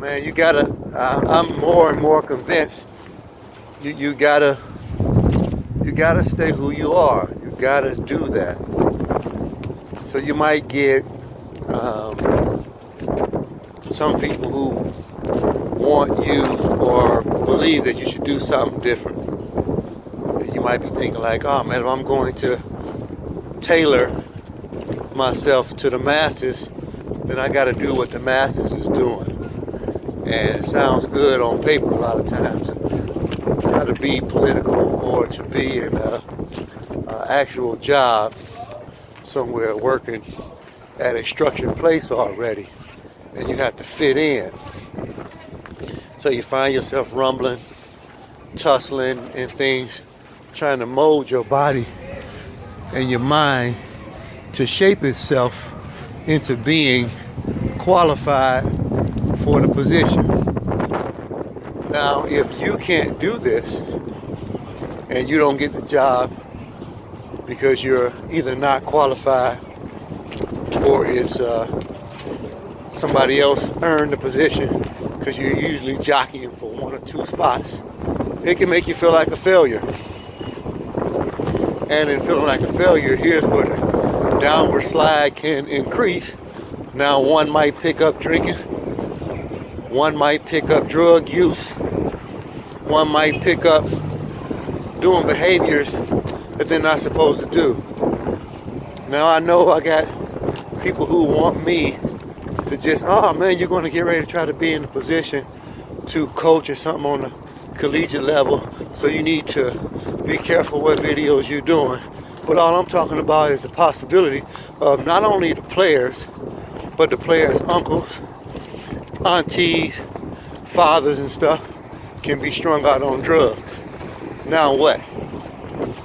man, you gotta, I'm more and more convinced you gotta stay who you are. You gotta do that. So you might get some people who want you or believe that you should do something different. And you might be thinking like, oh man, if I'm going to tailor myself to the masses, then I got to do what the masses is doing. And it sounds good on paper a lot of times. Try to be political or to be in an actual job somewhere working at a structured place already. And you have to fit in. So you find yourself rumbling, tussling, and things, trying to mold your body and your mind to shape itself into being qualified for the position. Now, if you can't do this and you don't get the job because you're either not qualified or it's somebody else earned the position because you're usually jockeying for one or two spots, it can make you feel like a failure. And in feeling like a failure, here's where the downward slide can increase. Now one might pick up drinking, one might pick up drug use, one might pick up doing behaviors that they're not supposed to do. Now I know I got people who want me to just, oh man, you're going to get ready to try to be in a position to coach or something on a collegiate level, so you need to be careful what videos you're doing. But all I'm talking about is the possibility of not only the players, but the players' uncles, aunties, fathers and stuff can be strung out on drugs. Now what?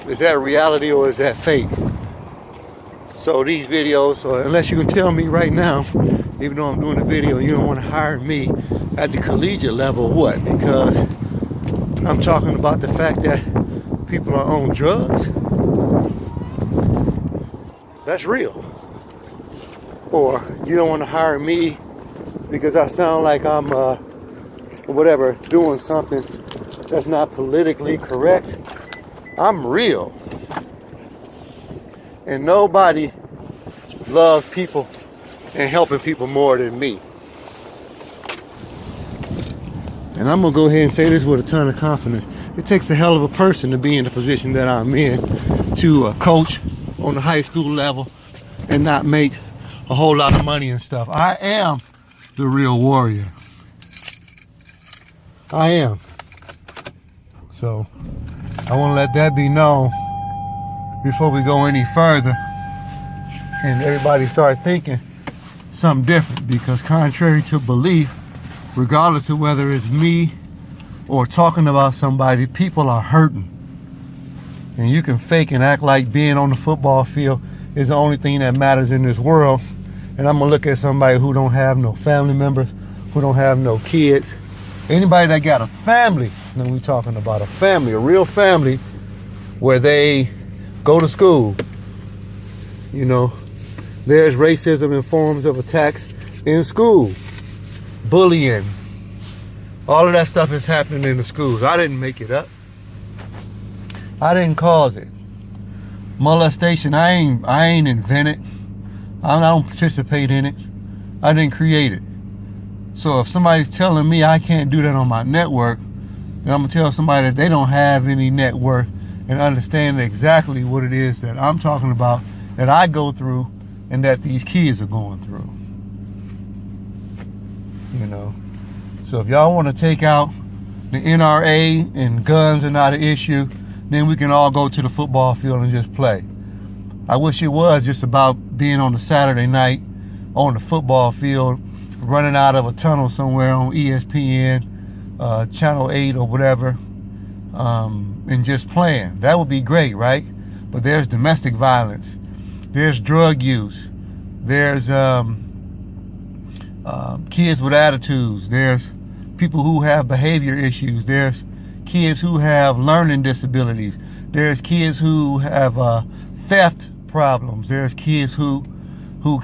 Is that reality or is that fake? So these videos, or unless you can tell me right now, even though I'm doing a video, you don't want to hire me at the collegiate level, what? Because I'm talking about the fact that people are on drugs. That's real. Or you don't want to hire me because I sound like I'm whatever, doing something that's not politically correct. I'm real. And nobody loves people and helping people more than me. And I'm going to go ahead and say this with a ton of confidence. It takes a hell of a person to be in the position that I'm in to coach on the high school level and not make a whole lot of money and stuff. I am the real warrior. I am. So I want to let that be known before we go any further and everybody start thinking something different, because contrary to belief, regardless of whether it's me or talking about somebody, people are hurting. And you can fake and act like being on the football field is the only thing that matters in this world. And I'm gonna look at somebody who don't have no family members, who don't have no kids. Anybody that got a family, then we talking about a family, a real family, where they go to school. You know, there's racism in forms of attacks in school, bullying. All of that stuff is happening in the schools. I didn't make it up. I didn't cause it. Molestation, I ain't invent it. I don't participate in it. I didn't create it. So if somebody's telling me I can't do that on my network, then I'm gonna tell somebody that they don't have any net worth and understand exactly what it is that I'm talking about, that I go through and that these kids are going through. You know. So if y'all want to take out the NRA and guns are not an issue, then we can all go to the football field and just play. I wish it was just about being on a Saturday night on the football field, running out of a tunnel somewhere on ESPN, Channel 8 or whatever, and just playing. That would be great, right? But there's domestic violence. There's drug use. There's kids with attitudes. There's people who have behavior issues. There's kids who have learning disabilities. There's kids who have theft problems. There's kids who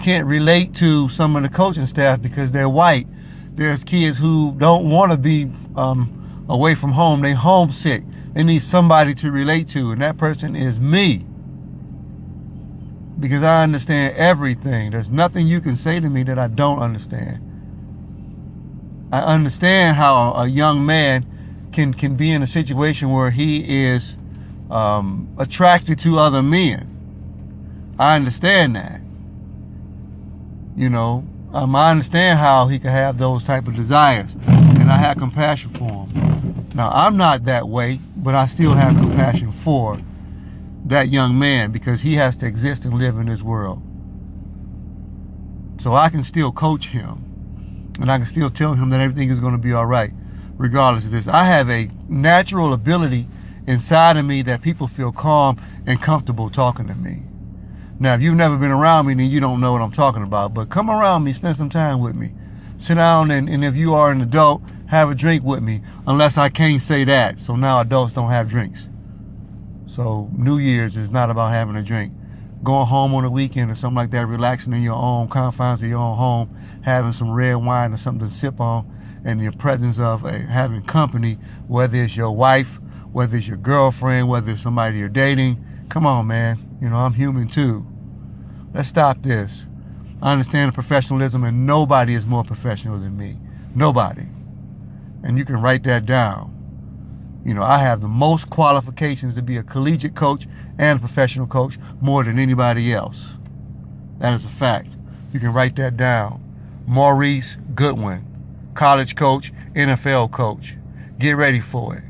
can't relate to some of the coaching staff because they're white. There's kids who don't want to be away from home. They homesick. They need somebody to relate to, and that person is me. Because I understand everything. There's nothing you can say to me that I don't understand. I understand how a young man can be in a situation where he is attracted to other men. I understand that. You know, I understand how he can have those type of desires, and I have compassion for him. Now, I'm not that way, but I still have compassion for that young man because he has to exist and live in this world. So I can still coach him, and I can still tell him that everything is going to be all right, regardless of this. I have a natural ability inside of me that people feel calm and comfortable talking to me. Now, if you've never been around me, then you don't know what I'm talking about. But come around me, spend some time with me. Sit down, and if you are an adult, have a drink with me, unless I can't say that. So now adults don't have drinks. So New Year's is not about having a drink. Going home on a weekend or something like that, relaxing in your own confines of your own home, having some red wine or something to sip on, and the presence of having company, whether it's your wife, whether it's your girlfriend, whether it's somebody you're dating. Come on, man. You know, I'm human too. Let's stop this. I understand the professionalism, and nobody is more professional than me. Nobody. And you can write that down. You know, I have the most qualifications to be a collegiate coach and a professional coach more than anybody else. That is a fact. You can write that down. Maurice Goodwin, college coach, NFL coach. Get ready for it.